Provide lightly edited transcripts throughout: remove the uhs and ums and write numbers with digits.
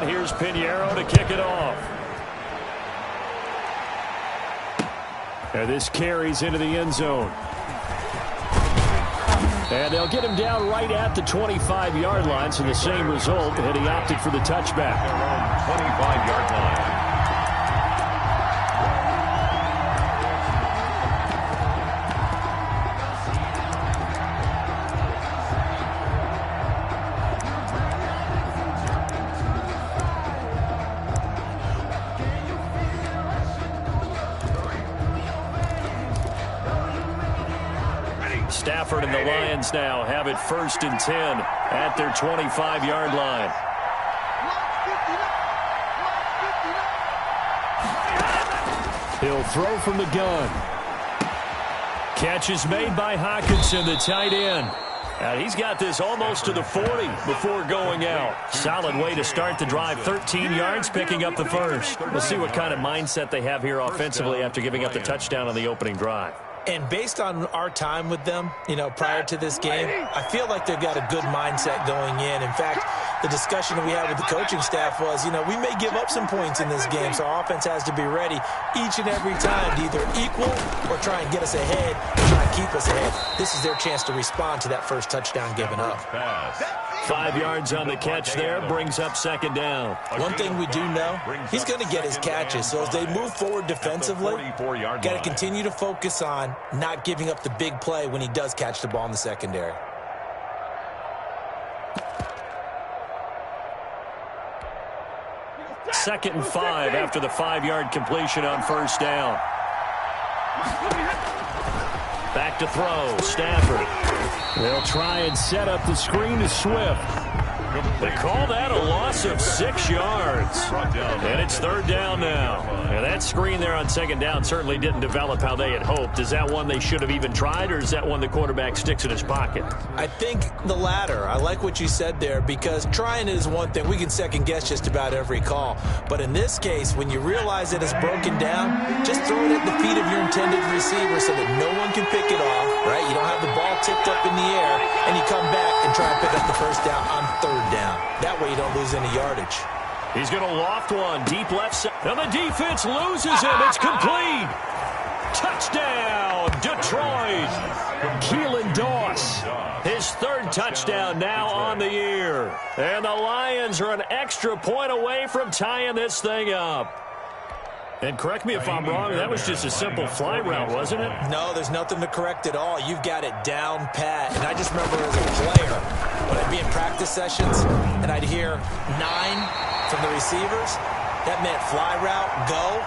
one. Here's Pinheiro to kick it off. And this carries into the end zone. And they'll get him down right at the 25-yard line, so the same result, and he opted for the touchback. 25-yard line. Stafford and the Lions now have it 1st and 10 at their 25-yard line. He'll throw from the gun. Catch is made by Hockenson, the tight end. And he's got this almost to the 40 before going out. Solid way to start the drive. 13 yards, picking up the first. We'll see what kind of mindset they have here offensively after giving up the touchdown on the opening drive. And based on our time with them, prior to this game, I feel like they've got a good mindset going in. In fact, the discussion that we had with the coaching staff was, we may give up some points in this game, so our offense has to be ready each and every time to either equal or try and get us ahead or try and keep us ahead. This is their chance to respond to that first touchdown given up. 5 yards on the catch there, brings up 2nd down. One thing we do know, he's going to get his catches. So as they move forward defensively, got to continue to focus on not giving up the big play when he does catch the ball in the secondary. Second and 5 after the 5-yard completion on 1st down. Back to throw, Stafford. They'll try and set up the screen to Swift. They call that a loss of 6 yards. And it's 3rd down now. And that screen there on 2nd down certainly didn't develop how they had hoped. Is that one they should have even tried, or is that one the quarterback sticks in his pocket? I think the latter. I like what you said there, because trying is one thing. We can second-guess just about every call. But in this case, when you realize that it's broken down, just throw it at the feet of your intended receiver so that no one can pick it off, right? You don't have the ball tipped up in the air, and you come back and try and pick up the first down on 3rd down. That way you don't lose any yardage. He's going to loft one deep left side. And the defense loses him. It's complete. Touchdown, Detroit. Keelan Doss. His 3rd touchdown now on the year. And the Lions are an extra point away from tying this thing up. And correct me if I'm wrong, that was just a simple fly route, wasn't it? No, there's nothing to correct at all. You've got it down pat. And I just remember as a player, when I'd be in practice sessions and I'd hear 9 from the receivers, that meant fly route, go,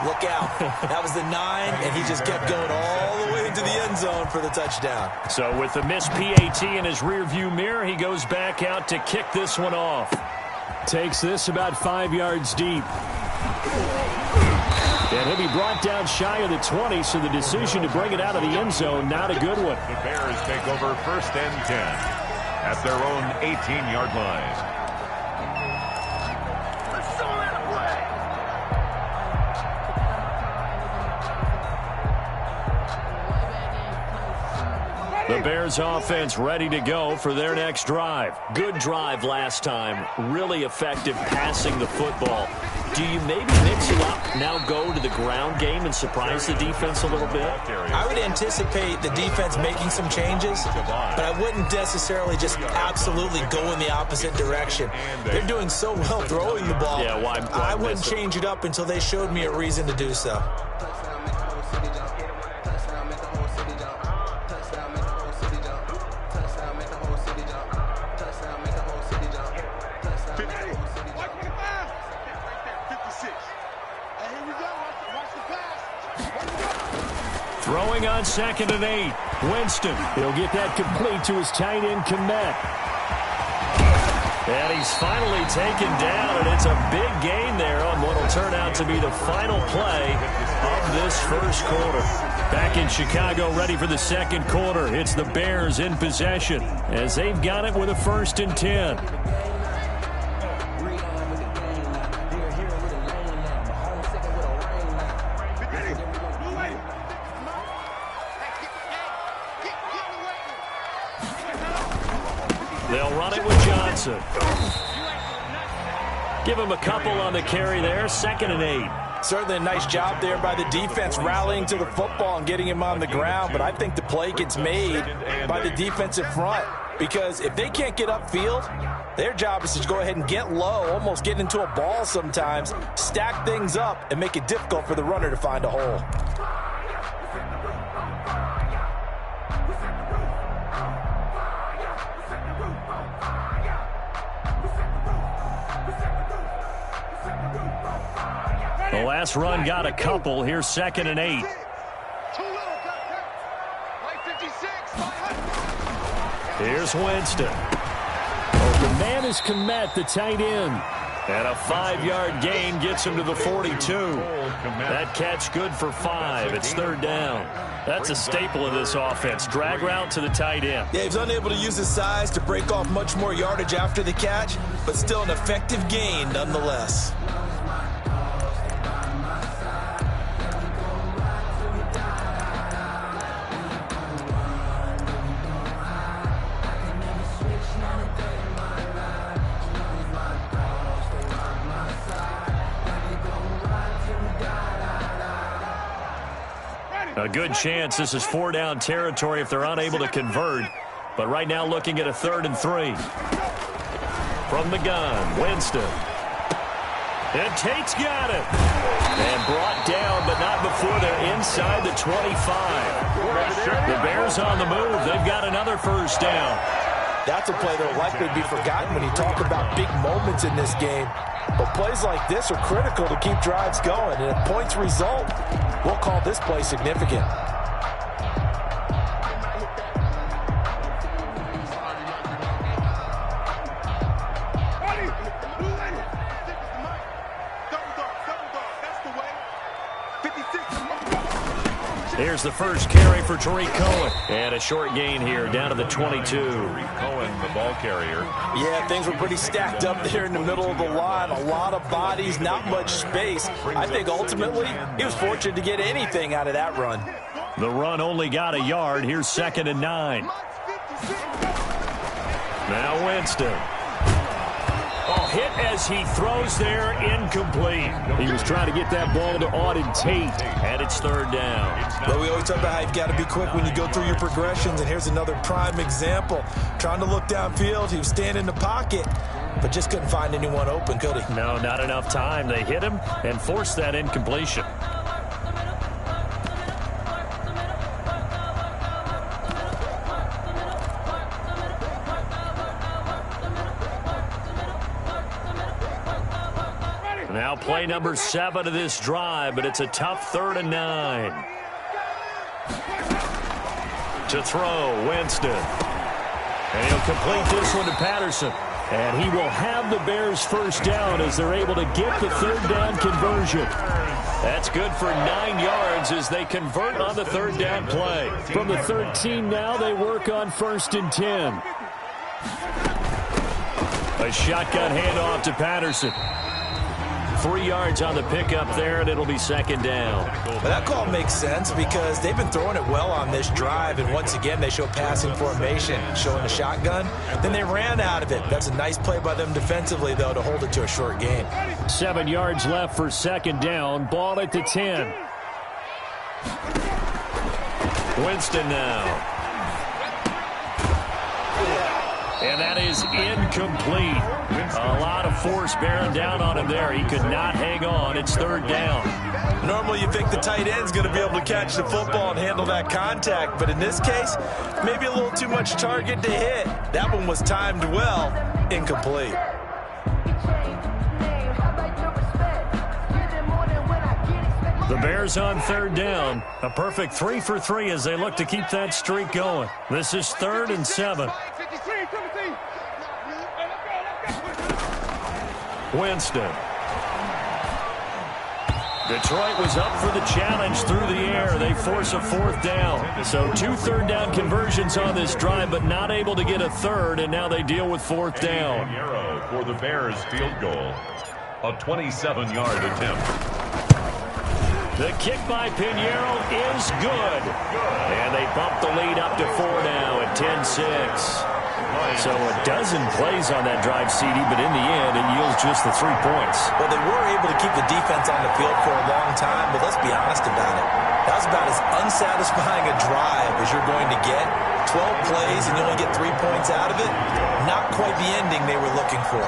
look out. That was the 9, and he just kept going all the way into the end zone for the touchdown. So with the missed PAT in his rearview mirror, he goes back out to kick this one off. Takes this about 5 yards deep. And he'll be brought down shy of the 20, so the decision to bring it out of the end zone, not a good one. The Bears take over 1st and 10 at their own 18-yard line. The Bears offense ready to go for their next drive. Good drive last time. Really effective passing the football. Do you maybe mix it up, now go to the ground game and surprise the defense a little bit? I would anticipate the defense making some changes, but I wouldn't necessarily just absolutely go in the opposite direction. They're doing so well throwing the ball. Yeah, why I wouldn't change it up until they showed me a reason to do so. Throwing on 2nd and 8. Winston. He'll get that complete to his tight end, Kmet. And he's finally taken down, and it's a big gain there on what will turn out to be the final play of this first quarter. Back in Chicago, ready for the second quarter. It's the Bears in possession as they've got it with a 1st and 10. They'll run it with Johnson. Give him a couple on the carry there, 2nd and 8. Certainly a nice job there by the defense rallying to the football and getting him on the ground, but I think the play gets made by the defensive front because if they can't get upfield, their job is to go ahead and get low, almost get into a ball sometimes, stack things up, and make it difficult for the runner to find a hole. The last run got a couple. Here's 2nd and 8. Here's Winston. Open man is Kmet, the tight end. And a 5-yard gain gets him to the 42. That catch good for 5. It's 3rd down. That's a staple of this offense. Drag route to the tight end. Yeah, he's unable to use his size to break off much more yardage after the catch, but still an effective gain nonetheless. A good chance this is 4-down territory if they're unable to convert. But right now looking at a 3rd and 3. From the gun, Winston. And Tate's got it. And brought down, but not before they're inside the 25. The Bears on the move. They've got another 1st down. That's a play that will likely be forgotten when you talk about big moments in this game. But plays like this are critical to keep drives going. And if points result, we'll call this play significant. Here's the first carry for Tariq Cohen. And a short gain here down to the 22. Tariq Cohen, the ball carrier. Yeah, things were pretty stacked up there in the middle of the line. A lot of bodies, not much space. I think ultimately he was fortunate to get anything out of that run. The run only got a yard. Here's 2nd and 9. Now Winston. Oh, hit as he throws there, incomplete. He was trying to get that ball to Auden Tate, and it's 3rd down. But we always talk about how you've got to be quick when you go through your progressions, and here's another prime example. Trying to look downfield, he was standing in the pocket, but just couldn't find anyone open, could he? No, not enough time. They hit him and forced that incompletion. Now play number 7 of this drive, but it's a tough 3rd and 9. To throw, Winston. And he'll complete this one to Patterson. And he will have the Bears 1st down as they're able to get the 3rd down conversion. That's good for 9 yards as they convert on the 3rd down play. From the 13 now, they work on 1st and 10. A shotgun handoff to Patterson. 3 yards on the pickup there, and it'll be 2nd down. Well, that call makes sense because they've been throwing it well on this drive, and once again, they show passing formation, showing the shotgun. Then they ran out of it. That's a nice play by them defensively, though, to hold it to a short gain. 7 yards left for 2nd down. Ball at the 10. Winston now. And that is incomplete. A lot of force bearing down on him there. He could not hang on. It's 3rd down. Normally you think the tight end's going to be able to catch the football and handle that contact, but in this case, maybe a little too much target to hit. That one was timed well, incomplete. The Bears on 3rd down. A perfect 3 for 3 as they look to keep that streak going. This is 3rd and 7. Winston. Detroit was up for the challenge through the air. They force a 4th down. So 2 3rd down conversions on this drive, but not able to get a 3rd, and now they deal with 4th down. For the Bears field goal. A 27-yard attempt. The kick by Pinheiro is good. And they bump the lead up to 4 now at 10-6. So a dozen plays on that drive, CD, but in the end, it yields just the 3 points. Well, they were able to keep the defense on the field for a long time, but let's be honest about it. That was about as unsatisfying a drive as you're going to get. 12 plays and you only get 3 points out of it. Not quite the ending they were looking for.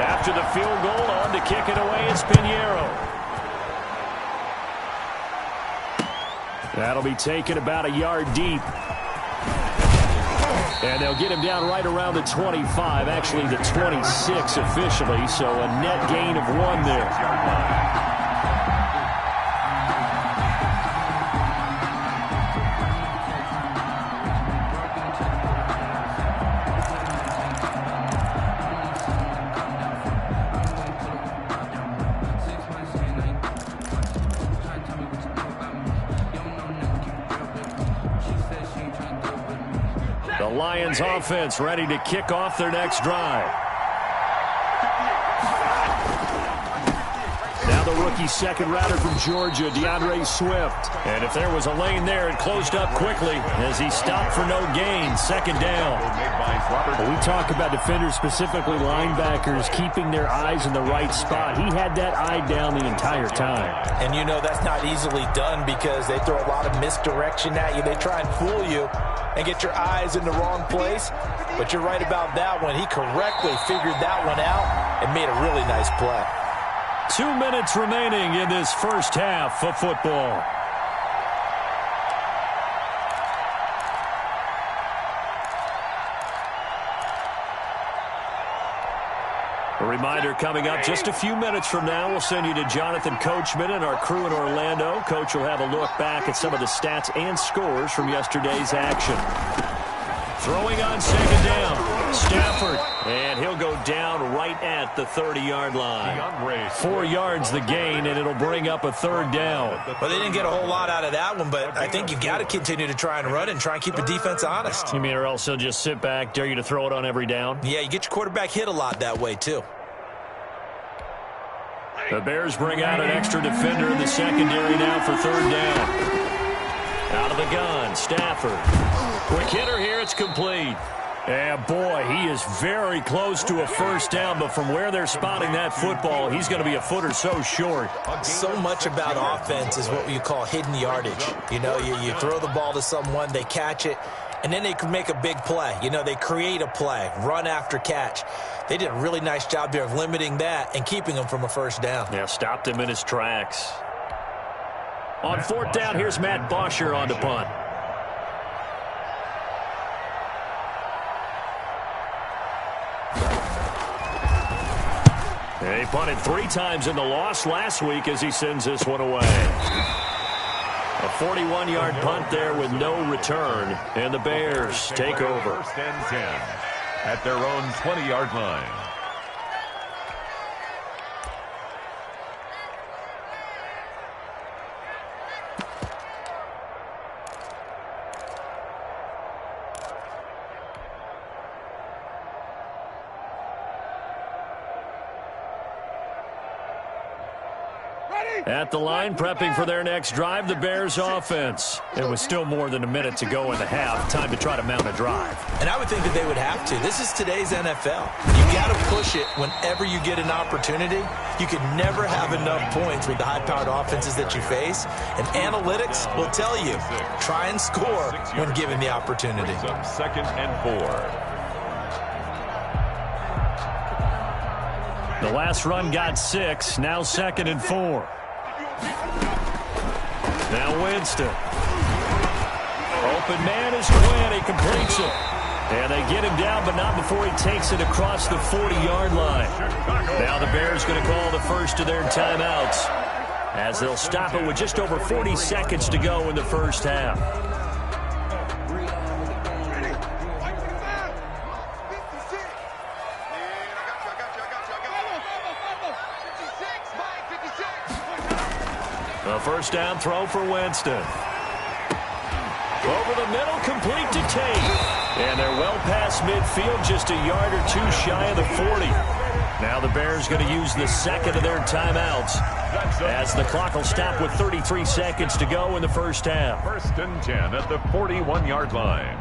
After the field goal, on to kick it away is Pinheiro. That'll be taken about a yard deep. And they'll get him down right around the 25, actually the 26 officially, so a net gain of 1 there. The Lions offense ready to kick off their next drive. Now the rookie second rounder from Georgia, DeAndre Swift. And if there was a lane there, it closed up quickly as he stopped for no gain. Second down. We talk about defenders, specifically linebackers, keeping their eyes in the right spot. He had that eye down the entire time. And you know that's not easily done because they throw a lot of misdirection at you. They try and fool you and get your eyes in the wrong place. But you're right about that one. He correctly figured that one out and made a really nice play. 2 minutes remaining in this first half of football. A reminder coming up just a few minutes from now, we'll send you to Jonathan Coachman and our crew in Orlando. Coach will have a look back at some of the stats and scores from yesterday's action. Throwing on second down, Stafford, and he'll go down right at the 30-yard line. 4 yards the gain, and it'll bring up a third down. Well, they didn't get a whole lot out of that one, but I think you've got to continue to try and run and try and keep the defense honest. You mean or else he'll just sit back, dare you to throw it on every down? Yeah, you get your quarterback hit a lot that way, too. The Bears bring out an extra defender in the secondary now for third down. Out of the gun, Stafford. Quick hitter here, it's complete. And boy, he is very close to a first down, but from where they're spotting that football, he's going to be a foot or so short. So much about offense is what you call hidden yardage. You know, you throw the ball to someone, they catch it, and then they can make a big play. You know, they create a play, run after catch. They did a really nice job there of limiting that and keeping him from a first down. Yeah, stopped him in his tracks. On fourth down, here's Matt Bosher on the punt. He punted 3 times in the loss last week as he sends this one away. A 41-yard punt there with no return, and the Bears take over. First and 10 at their own 20-yard line. At the line, prepping for their next drive, the Bears offense. It was still more than a minute to go in the half. Time to try to mount a drive. And I would think that they would have to. This is today's NFL. You got to push it whenever you get an opportunity. You can never have enough points with the high-powered offenses that you face. And analytics will tell you, try and score when given the opportunity. Second and 4. The last run got 6, now second and 4. Now Winston. Open man is Quinn. He completes it. And they get him down, but not before he takes it across the 40-yard line. Now the Bears going to call the first of their timeouts as they'll stop it with just over 40 seconds to go in the first half. A first down throw for Winston. Over the middle, complete to Tate. And they're well past midfield, just a yard or 2 shy of the 40. Now the Bears going to use the second of their timeouts as the clock will stop with 33 seconds to go in the first half. First and 10 at the 41-yard line.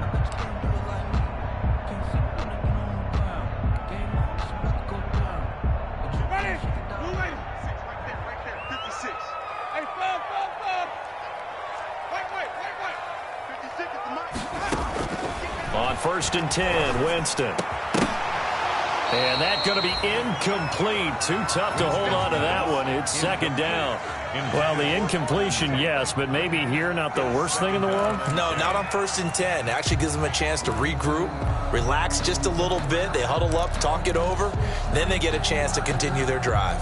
first and 10, Winston. And that's going to be incomplete. Too tough to hold on to that one. It's second down. Well, the incompletion, yes, but maybe here not the worst thing in the world? No, not on first and 10. Actually gives them a chance to regroup, relax just a little bit. They huddle up, talk it over. Then they get a chance to continue their drive.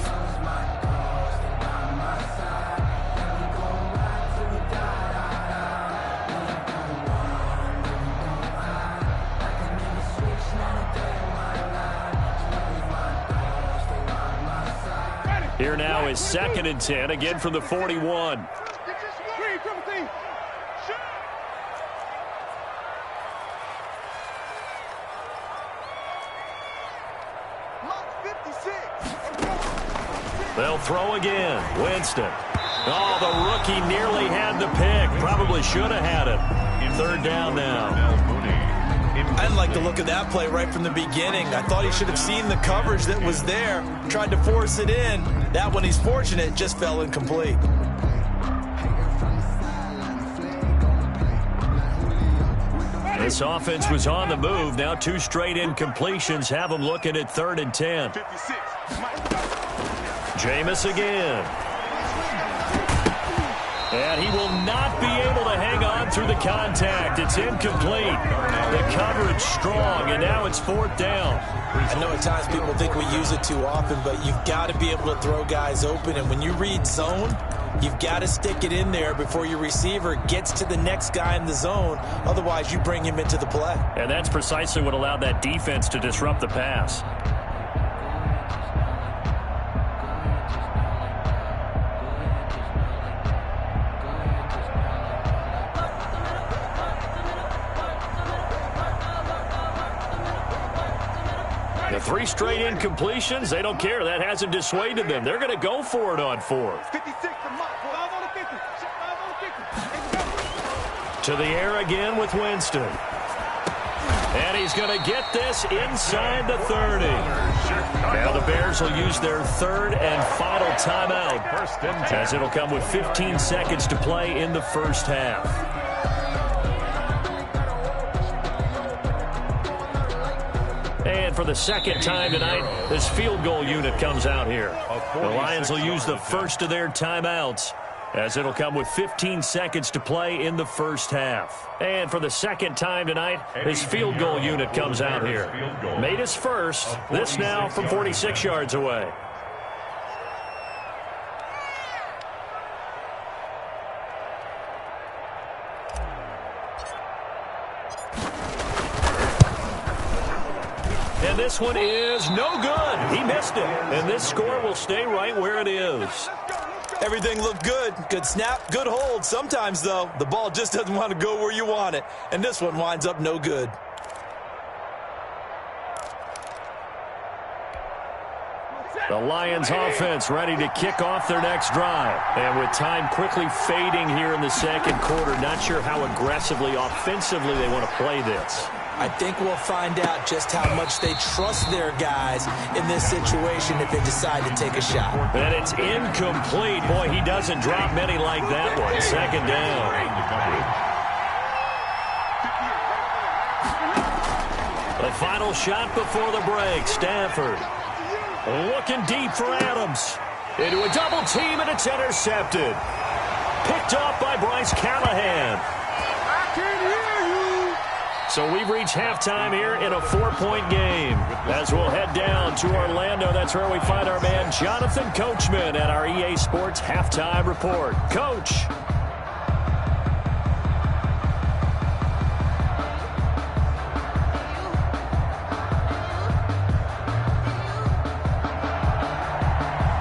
Here now is second and 10, again from the 41. They'll throw again. Winston. Oh, the rookie nearly had the pick. Probably should have had it. Third down now. I didn't like the look of that play right from the beginning. I thought he should have seen the coverage that was there, tried to force it in. That one, he's fortunate, just fell incomplete. This offense was on the move. Now 2 straight incompletions have them looking at third and 10. Jameis again. And he will not be able to hang on through the contact. It's incomplete. The coverage strong, and now it's fourth down. I know at times people think we use it too often, but you've got to be able to throw guys open. And when you read zone, you've got to stick it in there before your receiver gets to the next guy in the zone. Otherwise, you bring him into the play. And that's precisely what allowed that defense to disrupt the pass. The 3 straight incompletions, they don't care. That hasn't dissuaded them. They're going to go for it on fourth. To the air again with Winston. And he's going to get this inside the 30. Now the Bears will use their third and final timeout, as it'll come with 15 seconds to play in the first half. And for the second time tonight, this field goal unit comes out here. The Lions will use the first of their timeouts, as it'll come with 15 seconds to play in the first half. And for the second time tonight, this field goal unit comes out here. Made his first, this now from 46 yards away. And this one is no good. He missed it. And this score will stay right where it is. Everything looked good. Good snap, good hold. Sometimes, though, the ball just doesn't want to go where you want it. And this one winds up no good. The Lions offense ready to kick off their next drive. And with time quickly fading here in the second quarter, not sure how aggressively, offensively they want to play this. I think we'll find out just how much they trust their guys in this situation if they decide to take a shot. And it's incomplete. Boy, he doesn't drop many like that one. Second down. The final shot before the break. Stafford looking deep for Adams. Into a double team, and it's intercepted. Picked off by Bryce Callahan. I can hear you. So we've reached halftime here in a 4-point game. As we'll head down to Orlando, that's where we find our man Jonathan Coachman at our EA Sports Halftime Report. Coach.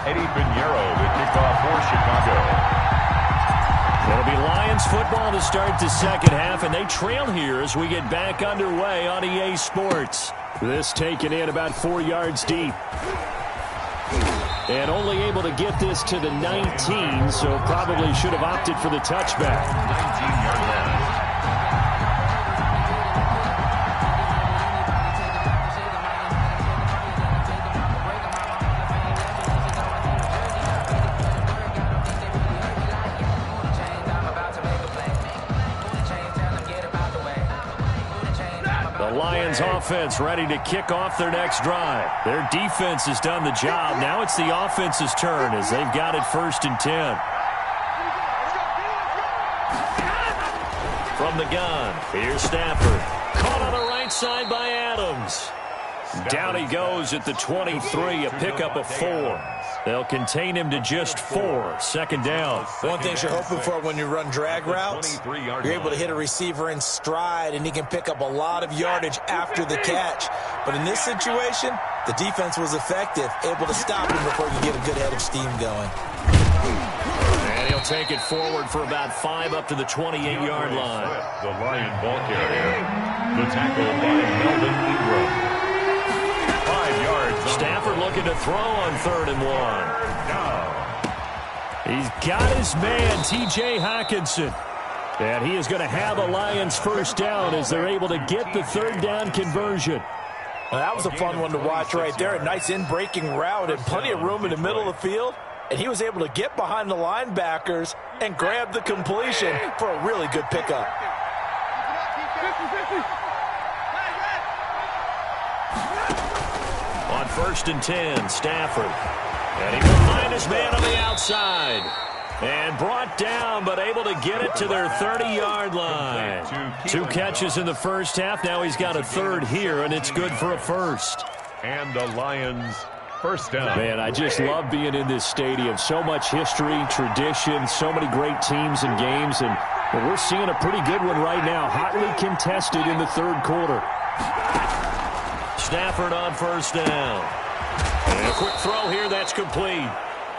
Eddie Pinheiro, the kickoff for Chicago. It'll be Lions football to start the second half, and they trail here as we get back underway on EA Sports. This taken in about 4 yards deep. And only able to get this to the 19, so probably should have opted for the touchback. 19-yard line. Lions offense ready to kick off their next drive. Their defense has done the job. Now it's the offense's turn as they've got it 1st and 10. From the gun, here's Stafford. Caught on the right side by Adams. Down he goes at the 23, a pickup of 4. They'll contain him to just 4. 2nd down. One thing you're hoping for when you run drag routes, you're able to hit a receiver in stride, and he can pick up a lot of yardage after the catch. But in this situation, the defense was effective, able to stop him before he could get a good head of steam going. And he'll take it forward for about 5 up to the 28-yard line. The Lion ball carrier. The tackle by Melvin Ingram. 5 yards. Stafford looking to throw on 3rd and 1. He's got his man, T.J. Hockenson. And he is going to have a Lions 1st down as they're able to get the 3rd down conversion. Well, that was a fun one to watch right there. A nice in-breaking route and plenty of room in the middle of the field. And he was able to get behind the linebackers and grab the completion for a really good pickup. On 1st and 10, Stafford. And he will find his man on the outside. And brought down, but able to get it to their 30-yard line. 2 catches in the first half. Now he's got a 3rd here, and it's good for a 1st. And the Lions 1st down. Man, I just love being in this stadium. So much history, tradition, so many great teams and games. And we're seeing a pretty good one right now. Hotly contested in the 3rd quarter. Stafford on 1st down. And a quick throw here, that's complete.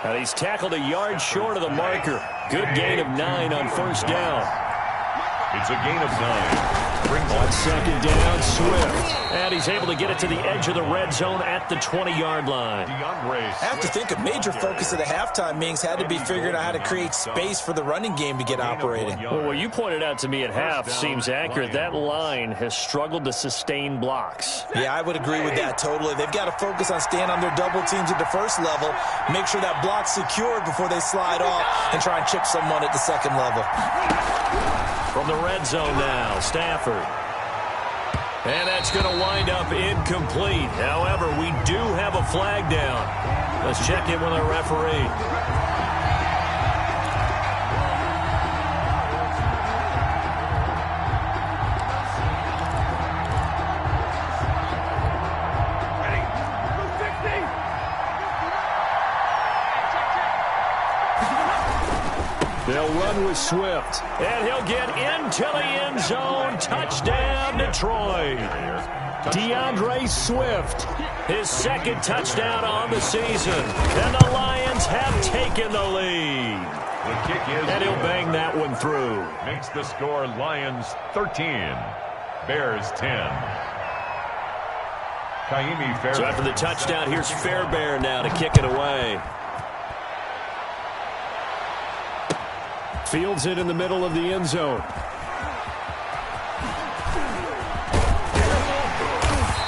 And he's tackled a yard short of the marker. Good gain of 9 on 1st down. It's a gain of 9. On 2nd down, Swift. And he's able to get it to the edge of the red zone at the 20-yard line. I have to think a major focus of the halftime meetings had to be figuring out how to create space for the running game to get operating. Well, what you pointed out to me at half seems accurate. That line has struggled to sustain blocks. Yeah, I would agree with that totally. They've got to focus on staying on their double teams at the 1st level, make sure that block's secured before they slide off, and try and chip someone at the 2nd level. From the red zone now, Stafford. And that's going to wind up incomplete. However, we do have a flag down. Let's check in with our referee. They'll run with Swift. And he'll get into the end zone. Touchdown, Detroit. DeAndre Swift, his 2nd touchdown on the season. And the Lions have taken the lead. The kick is and he'll bang that one through. Makes the score Lions 13, Bears 10. Kaimi Fairbairn. So after the touchdown, here's Fairbairn now to kick it away. Fields it in the middle of the end zone.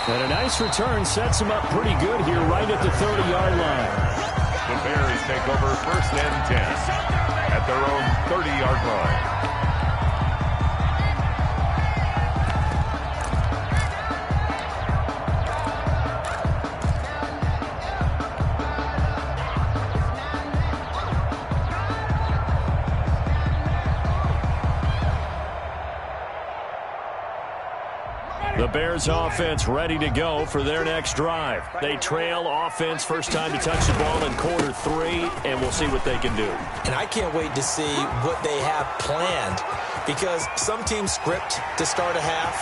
And a nice return sets him up pretty good here right at the 30-yard line. The Bears take over 1st and 10 at their own 30-yard line. The Bears offense ready to go for their next drive. They trail offense, first time to touch the ball in quarter 3, and we'll see what they can do. And I can't wait to see what they have planned, because some teams script to start a half.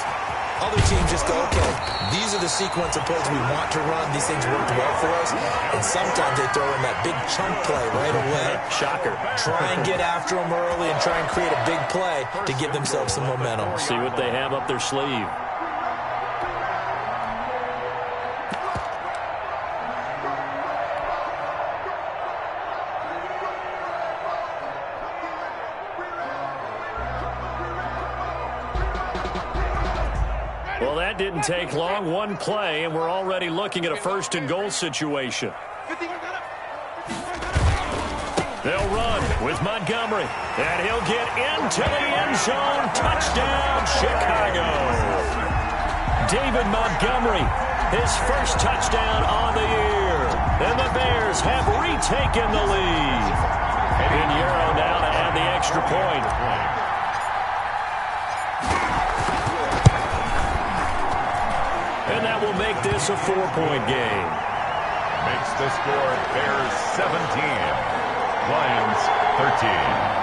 Other teams just go, okay, these are the sequence of plays we want to run. These things worked well for us. And sometimes they throw in that big chunk play right away. Shocker. Try and get after them early and try and create a big play to give themselves some momentum. See what they have up their sleeve. Well, that didn't take long. One play, and we're already looking at a 1st and goal situation. They'll run with Montgomery, and he'll get into the end zone. Touchdown, Chicago. David Montgomery, his first touchdown on the year. And the Bears have retaken the lead. Pinheiro now to add the extra point. And that will make this a 4-point game. Makes the score Bears 17, Lions 13.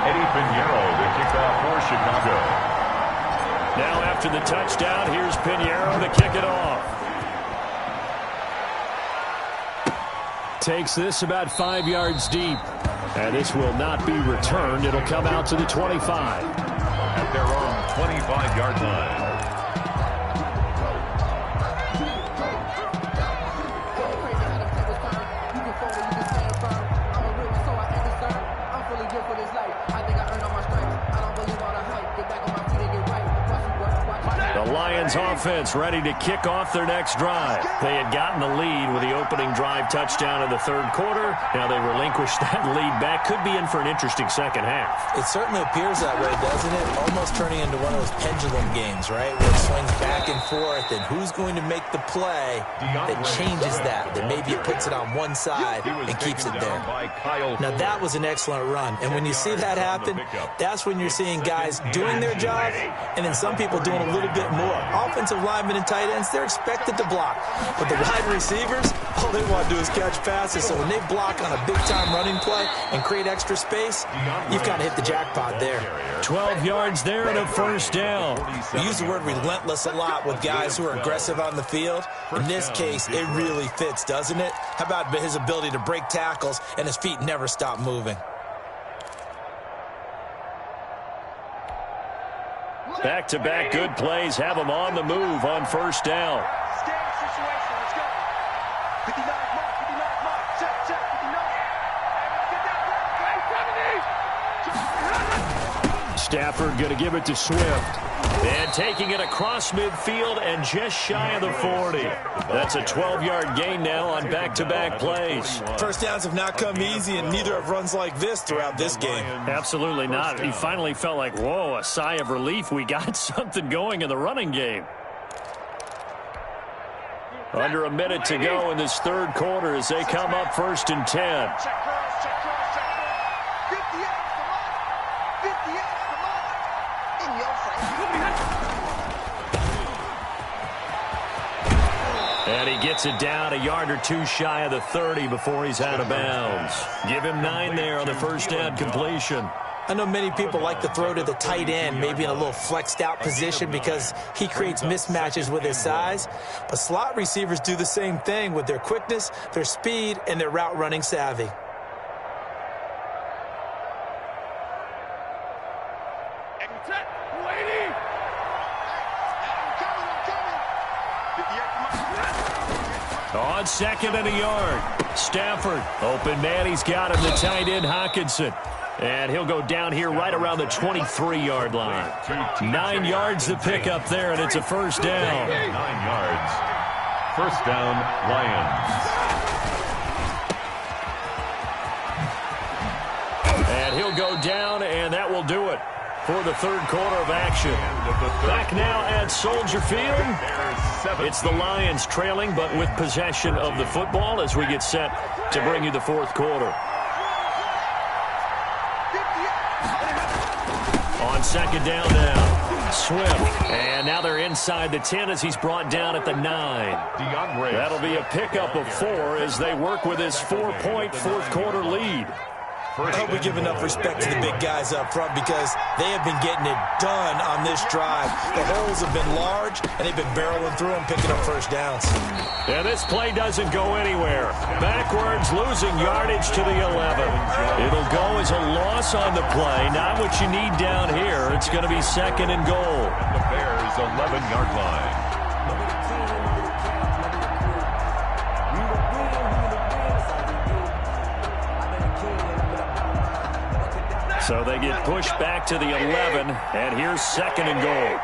Eddie Pinheiro, the kickoff for Chicago. Now after the touchdown, here's Pinheiro to kick it off. Takes this about 5 yards deep. And this will not be returned. It'll come out to the 25. At their own 25-yard line. The Lions offense ready to kick off their next drive. They had gotten the lead with the opening drive touchdown in the third quarter. Now they relinquished that lead back. Could be in for an interesting second half. It certainly appears that way, doesn't it? Almost turning into one of those pendulum games, right? Where it swings back and forth, and who's going to make the play that changes that maybe it puts it on one side and keeps it there. Now that was an excellent run, and when you see that happen, that's when you're seeing guys doing their job, and then some people doing a little bit more. Offensive linemen and tight ends, they're expected to block. But the wide receivers, all they want to do is catch passes. So when they block on a big-time running play and create extra space, you've got to hit the jackpot there. 12 yards there and a first down. We use the word relentless a lot with guys who are aggressive on the field. In this case, it really fits, doesn't it? How about his ability to break tackles and his feet never stop moving? Back-to-back good plays have them on the move on first down. Stafford going to give it to Swift. And taking it across midfield and just shy of the 40. That's a 12-yard gain now on back-to-back plays. First downs have not come easy, and neither have runs like this throughout this game. Absolutely not. He finally felt like, whoa, a sigh of relief. We got something going in the running game. Under a minute to go in this third quarter as they come up 1st and 10. And he gets it down a yard or two shy of the 30 before he's out of bounds. Give him 9 there on the first down completion. I know many people like to throw to the tight end, maybe in a little flexed out position because he creates mismatches with his size. But slot receivers do the same thing with their quickness, their speed, and their route running savvy. On 2nd and a yard. Stafford, open man, he's got him, the tight end Hockenson. And he'll go down here right around the 23-yard line. 9 yards to pick up there, and it's a first down. 9 yards. First down, Lions. And he'll go down, and that will do it for the third quarter of action. Back now at Soldier Field. It's the Lions trailing, but with possession of the football as we get set to bring you the fourth quarter. On second down now, Swift. And now they're inside the 10 as he's brought down at the 9. That'll be a pickup of 4 as they work with his 4-point fourth quarter lead. I hope we give enough respect to the big guys up front because they have been getting it done on this drive. The holes have been large, and they've been barreling through and picking up first downs. And this play doesn't go anywhere. Backwards, losing yardage to the 11. It'll go as a loss on the play. Not what you need down here. It's going to be 2nd and goal. The Bears' 11-yard line. So they get pushed back to the 11, and here's 2nd and goal.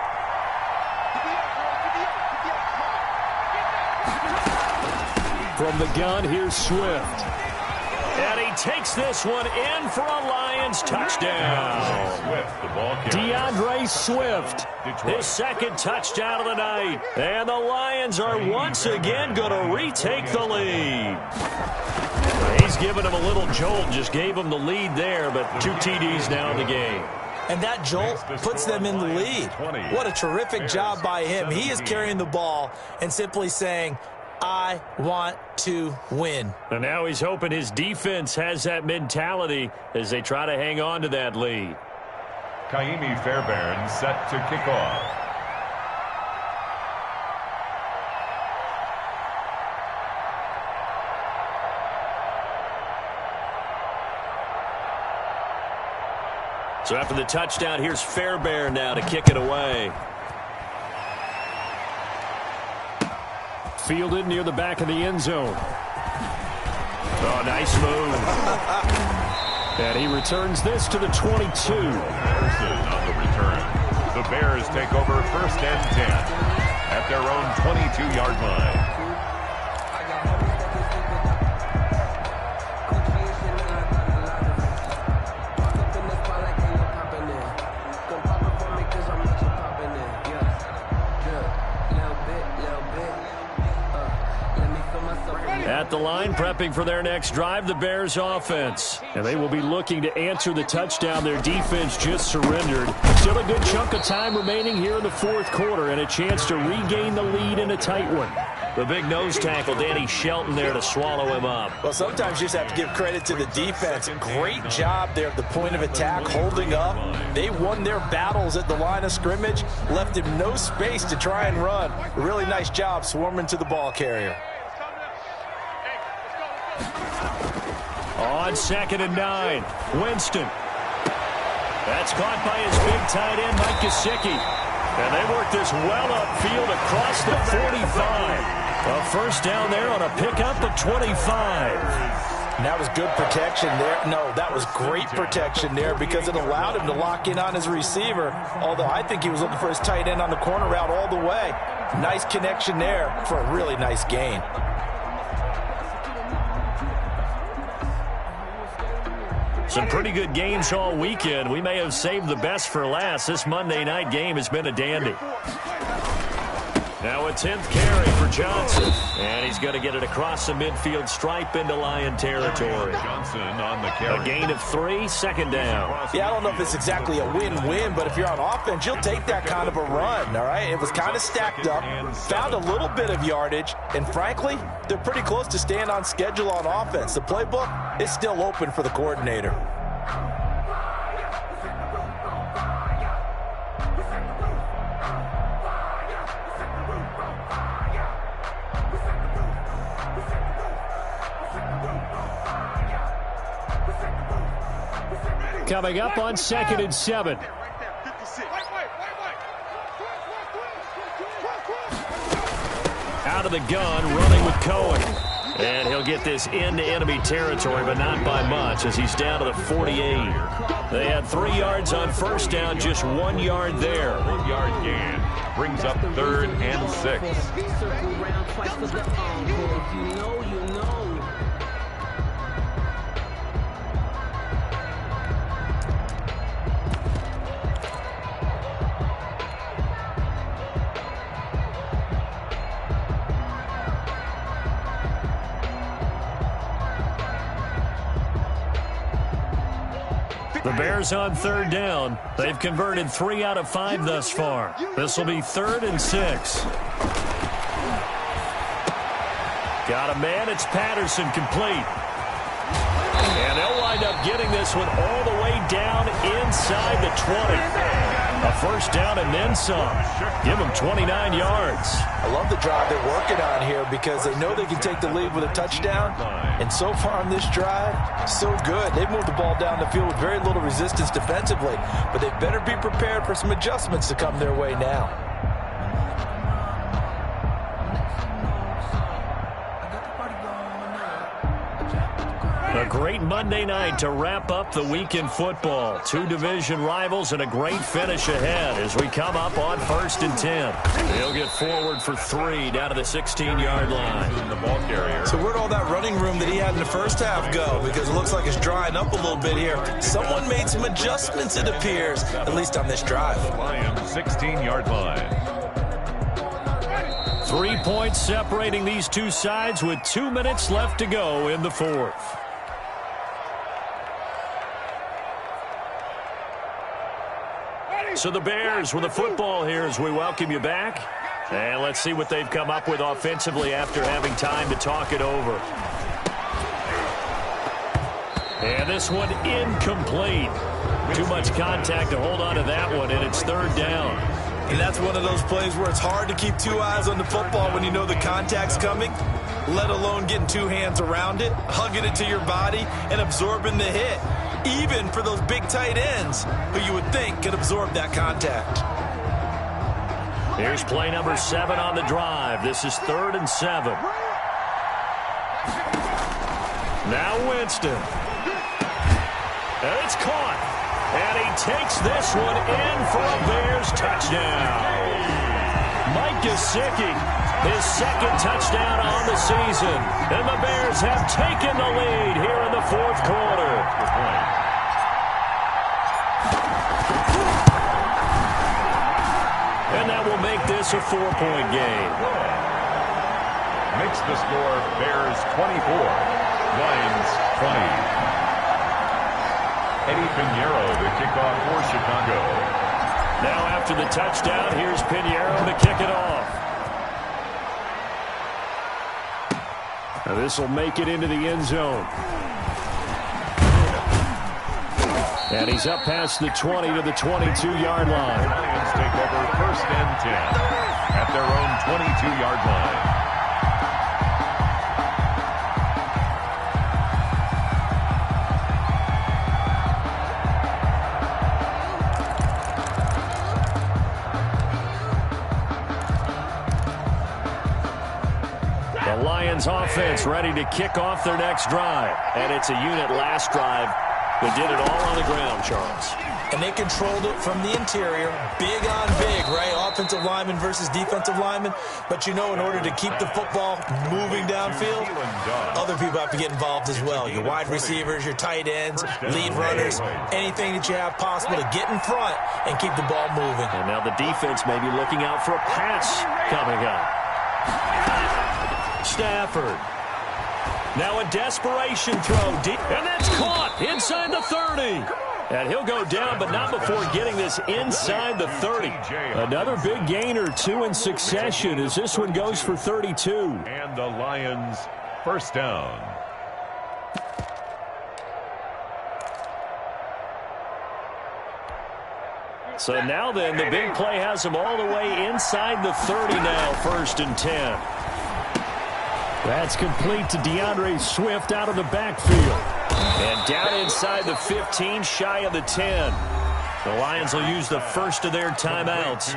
From the gun, here's Swift. And he takes this one in for a Lions touchdown. Swift, the ball carrier. DeAndre Swift, his second touchdown of the night. And the Lions are once again going to retake the lead. He's given him a little jolt, just gave him the lead there, but 2 TDs now in the game. And that jolt puts them in the lead. What a terrific job by him. He is carrying the ball and simply saying, I want to win. And now he's hoping his defense has that mentality as they try to hang on to that lead. Kaimi Fairbairn set to kick off. So after the touchdown, here's Fairbairn now to kick it away. Fielded near the back of the end zone. Oh, nice move. And he returns this to the 22. Anderson on the return. The Bears take over 1st and 10 at their own 22-yard line. At the line, prepping for their next drive, the Bears offense. And they will be looking to answer the touchdown their defense just surrendered. Still a good chunk of time remaining here in the 4th quarter and a chance to regain the lead in a tight one. The big nose tackle, Danny Shelton, there to swallow him up. Well, sometimes you just have to give credit to the defense. Great job there at the point of attack, holding up. They won their battles at the line of scrimmage, left him no space to try and run. Really nice job swarming to the ball carrier. On 2nd and 9, Winston. That's caught by his big tight end, Mike Gesicki. And they work this well upfield across the 45. A first down there on a pickup of 25. And that was good protection there. No, that was great protection there because it allowed him to lock in on his receiver. Although I think he was looking for his tight end on the corner route all the way. Nice connection there for a really nice gain. Some pretty good games all weekend. We may have saved the best for last. This Monday night game has been a dandy. Now a 10th carry for Johnson. And he's going to get it across the midfield stripe into Lion territory. Johnson on the carry. A gain of 3, 2nd down. Yeah, I don't know if it's exactly a win-win, but if you're on offense, you'll take that kind of a run, all right? It was kind of stacked up, found a little bit of yardage, and frankly, they're pretty close to staying on schedule on offense. The playbook is still open for the coordinator. Coming up on 2nd and 7. Out of the gun, running with Cohen. And he'll get this into enemy territory, but not by much as he's down to the 48. They had 3 yards on first down, just 1 yard there. 1 yard gain brings up 3rd and 6. The Bears on 3rd down. They've converted 3 out of 5 thus far. This will be 3rd and 6. Got a man. It's Patterson complete. And they'll wind up getting this one all the way down inside the 20. A first down and then some. Give them 29 yards. I love the drive they're working on here because they know they can take the lead with a touchdown. And so far on this drive, so good. They've moved the ball down the field with very little resistance defensively. But they better be prepared for some adjustments to come their way now. A great Monday night to wrap up the week in football. Two division rivals and a great finish ahead as we come up on 1st and 10. He'll get forward for 3 down to the 16-yard line. The ball carrier. So where'd all that running room that he had in the first half go? Because it looks like it's drying up a little bit here. Someone made some adjustments, it appears, at least on this drive. Lions 16-yard line. 3 points separating these two sides with 2 minutes left to go in the fourth. So the Bears with the football here as we welcome you back. And let's see what they've come up with offensively after having time to talk it over. And this one incomplete. Too much contact to hold on to that one, and it's 3rd down. And that's one of those plays where it's hard to keep 2 eyes on the football when you know the contact's coming, let alone getting 2 hands around it, hugging it to your body, and absorbing the hit. Even for those big tight ends who you would think could absorb that contact. Here's play number 7 on the drive. This is 3rd and 7. Now Winston. And it's caught. And he takes this one in for a Bears touchdown. Mike Gesicki, his 2nd touchdown on the season. And the Bears have taken the lead here in the 4th quarter. And that will make this a 4-point game. Makes the score Bears 24, Lions 20. Eddie Pinheiro to kick off for Chicago. Now after the touchdown, here's Pinheiro to kick it off. Now this will make it into the end zone. And he's up past the 20 to the 22-yard line. Lions take over 1st and 10 at their own 22-yard line. The Lions offense ready to kick off their next drive. And it's a unit last drive that did it all on the ground, Charles. And they controlled it from the interior, big on big, right? Offensive lineman versus defensive lineman. But, you know, in order to keep the football moving downfield, other people have to get involved as well. Your wide receivers, your tight ends, lead runners, anything that you have possible to get in front and keep the ball moving. And now the defense may be looking out for a pass coming up. Stafford. Now a desperation throw deep, and that's caught inside the 30. And he'll go down, but not before getting this inside the 30. Another big gain or 2 in succession as this one goes for 32. And the Lions 1st down. So now then, the big play has him all the way inside the 30 now, 1st and 10. That's complete to DeAndre Swift out of the backfield. And down inside the 15, shy of the 10. The Lions will use the first of their timeouts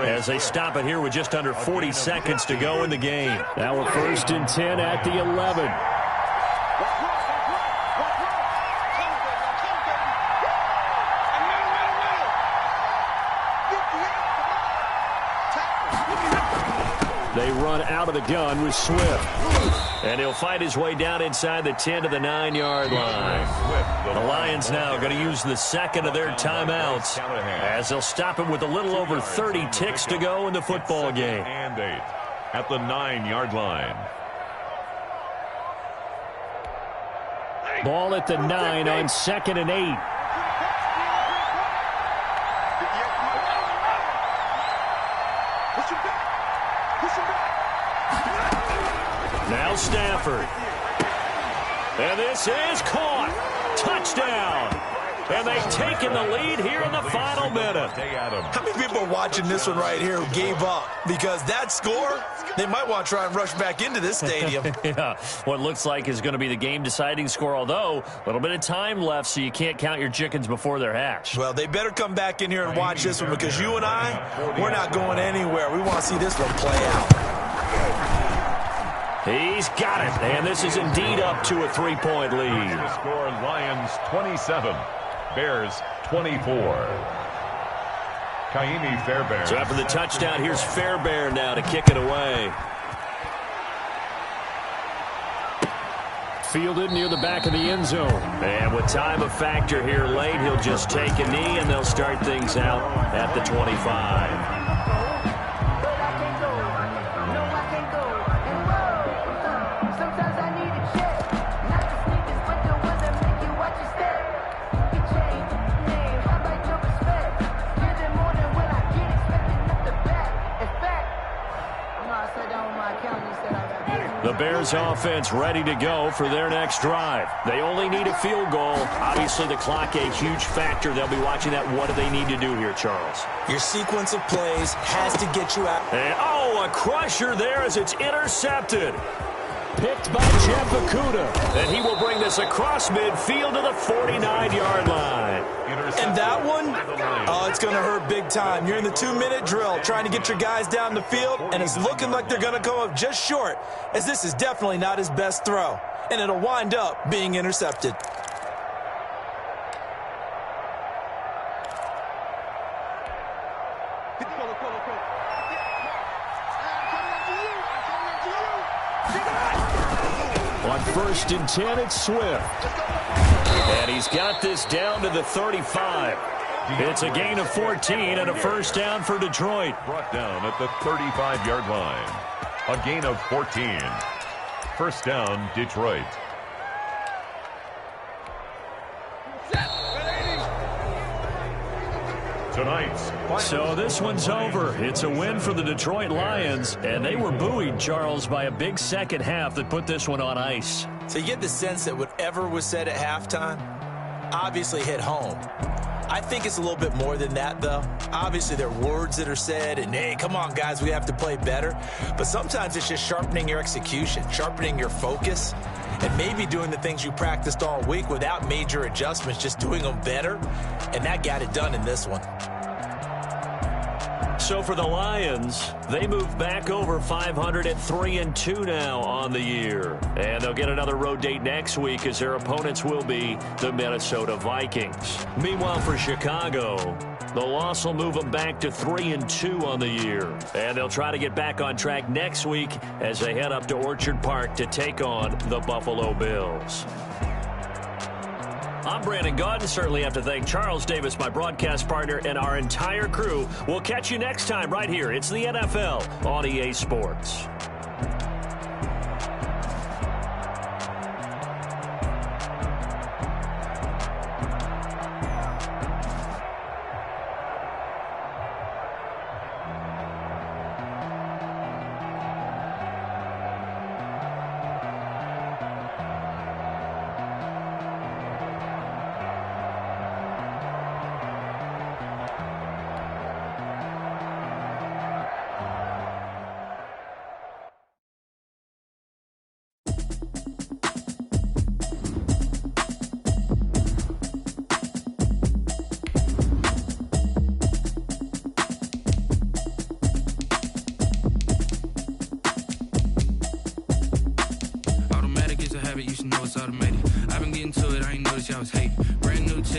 as they stop it here with just under 40 seconds to go in the game. Now we're 1st and 10 at the 11. They run out of the gun with Swift. And he'll fight his way down inside the 10 to the 9-yard line. The Lions now going to use the 2nd of their timeouts as they'll stop him with a little over 30 ticks to go in the football game. And 8 at the 9-yard line. Ball at the 9 on 2nd and 8. Now Stafford. And this is caught. Touchdown. And they've taken the lead here in the final minute. How many people are watching this one right here who gave up? Because that score, they might want to try and rush back into this stadium. Yeah, what looks like is going to be the game-deciding score, although a little bit of time left, so you can't count your chickens before they're hatched. Well, they better come back in here and watch this one because you and I, we're not going anywhere. We want to see this one play out. He's got it, and this is indeed up to a 3-point lead. The score, Lions 27, Bears 24. Kaimi Fairbairn. So after the touchdown, here's Fairbairn now to kick it away. Fielded near the back of the end zone. And with time a factor here late, he'll just take a knee, and they'll start things out at the 25. The Bears offense ready to go for their next drive. They only need a field goal. Obviously, the clock a huge factor. They'll be watching that. What do they need to do here, Charles? Your sequence of plays has to get you out. And, a crusher there as it's intercepted. Picked by Jeff Okudah. And he will bring this across midfield to the 49-yard line. And that one, it's going to hurt big time. You're in the 2-minute drill trying to get your guys down the field, and it's looking like they're going to come up just short, as this is definitely not his best throw. And it'll wind up being intercepted. On 1st and 10, it's Swift. And he's got this down to the 35. It's a gain of 14 and a first down for Detroit. Brought down at the 35-yard line. A gain of 14. First down, Detroit. So this one's over. It's a win for the Detroit Lions, and they were buoyed, Charles, by a big second half that put this one on ice. So you get the sense that whatever was said at halftime obviously hit home. I think it's a little bit more than that, though. Obviously, there are words that are said, and, hey, come on, guys, we have to play better. But sometimes it's just sharpening your execution, sharpening your focus, and maybe doing the things you practiced all week without major adjustments, just doing them better. And that got it done in this one. So for the Lions, they move back over 500 at 3-2 now on the year. And they'll get another road date next week as their opponents will be the Minnesota Vikings. Meanwhile, for Chicago, the loss will move them back to 3-2 on the year. And they'll try to get back on track next week as they head up to Orchard Park to take on the Buffalo Bills. I'm Brandon Gaudin. Certainly have to thank Charles Davis, my broadcast partner, and our entire crew. We'll catch you next time right here. It's the NFL on EA Sports.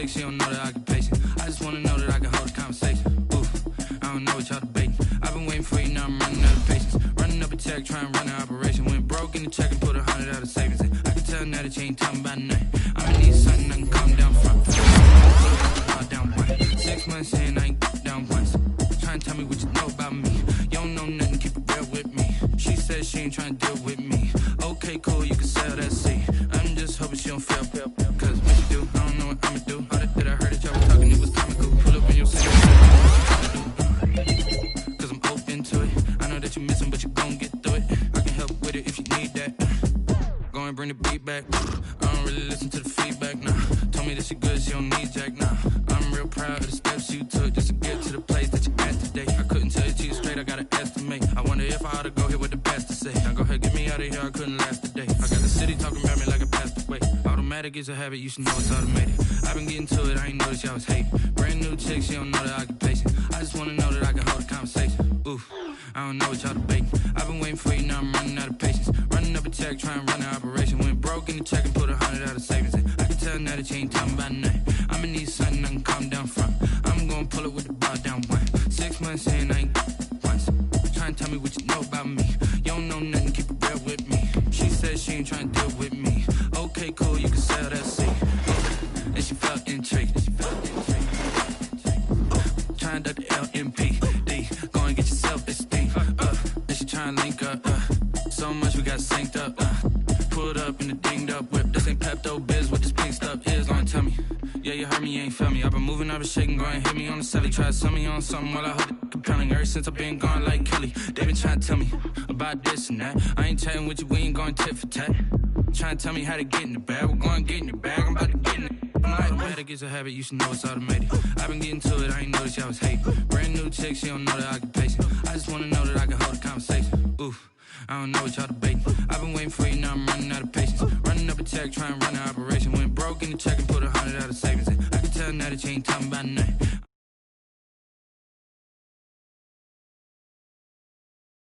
She don't know the occupation. I just wanna know that I can hold a conversation. Oof, I don't know what y'all debating. I've been waiting for you, now I'm running out of patience. Running up a check, trying to run an operation. Went broke in the check and put 100 out of savings in. I can tell now that you ain't talking about nothing. I'ma need something I can calm down from. Down one. 6 months in, I ain't down once. Trying to tell me what you know about me. You don't know nothing, keep it real with me. She says she ain't trying to deal with me. Okay, cool, you can sell that seat. I'm just hoping she don't fail. Cause when she do, I don't know what I'ma do. All that I heard that y'all was talking, it was comical. Pull up in your city. Cause I'm open to it. I know that you're missing, but you gon' get through it. I can help with it if you need that. Go and bring the beat back. I don't really listen to the feedback, nah. Told me that she good, she don't need jack, nah. I'm real proud of the steps you took just to get to the place that you're at today. I couldn't tell you to you straight, I gotta estimate. I wonder if I ought to go here with the best to say. Now go ahead, get me out of here, I couldn't last a day. I got the city talking about me like I passed away. Automatic is a habit, you should know it's automated. I've been getting to it, I ain't noticed y'all was hating. Brand new chick, she don't know the occupation. I just wanna know that I can hold a conversation. Oof, I don't know what y'all debating. I've been waiting for you, now I'm running out of patience. Running up check, try and run an operation. Went broke in the check and put 100 out of savings in. I can tell now that you ain't talking about nothing. I'ma need something I can calm down from. I'm gonna pull it with the bar down one. 6 months in, I ain't once. Try and tell me what you know about me. You don't know nothing, keep it real with me. She said she ain't trying to deal with me. Okay, cool, you can sell that seat. And she felt intrigued. Trying to duck the LMP. Go and get your self-esteem. And she trying to link up. So much we got synced up. Pulled up in the dinged up whip. This ain't Pepto Biz, what this pink stuff is. Gonna tell me. Yeah, you heard me, you ain't felt me. I've been moving, I've been shaking, go and hit me on the celly. Try to sell me on something while I hold it compelling. Ever since I've been gone like Kelly. They been trying to tell me about this and that. I ain't chatting with you, we ain't going tit for tat. Trying to tell me how to get in the bag. We're going to get in the bag, I'm about to get in it. I'm like, the way that gets a habit, you should know it's automated. I've been getting to it, I ain't noticed y'all was hating. Brand new chick, she don't know that I can pace it. I just wanna know that I can hold a conversation. Oof, I don't know what y'all debating. I've been waiting for you, now I'm running out of patience. Running up a check, trying to run an operation. Went broke in the check and put 100 out of savings in. I can tell now that you ain't talking about nothing.